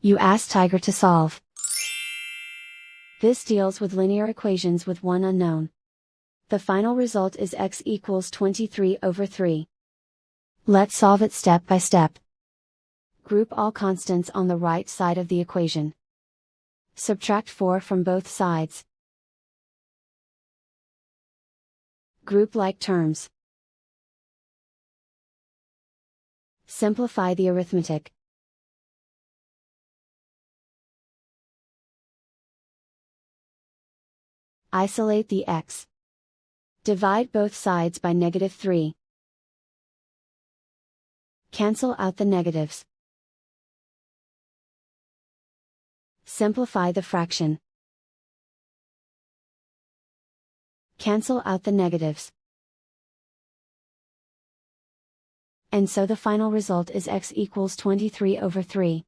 You ask Tiger to solve. This deals with linear equations with one unknown. The final result is x equals 23/3. Let's solve it step by step. Group all constants on the right side of the equation. Subtract 4 from both sides. Group like terms. Simplify the arithmetic. Isolate the x. Divide both sides by -3. Cancel out the negatives. Simplify the fraction. Cancel out the negatives. And so the final result is x equals 23/3.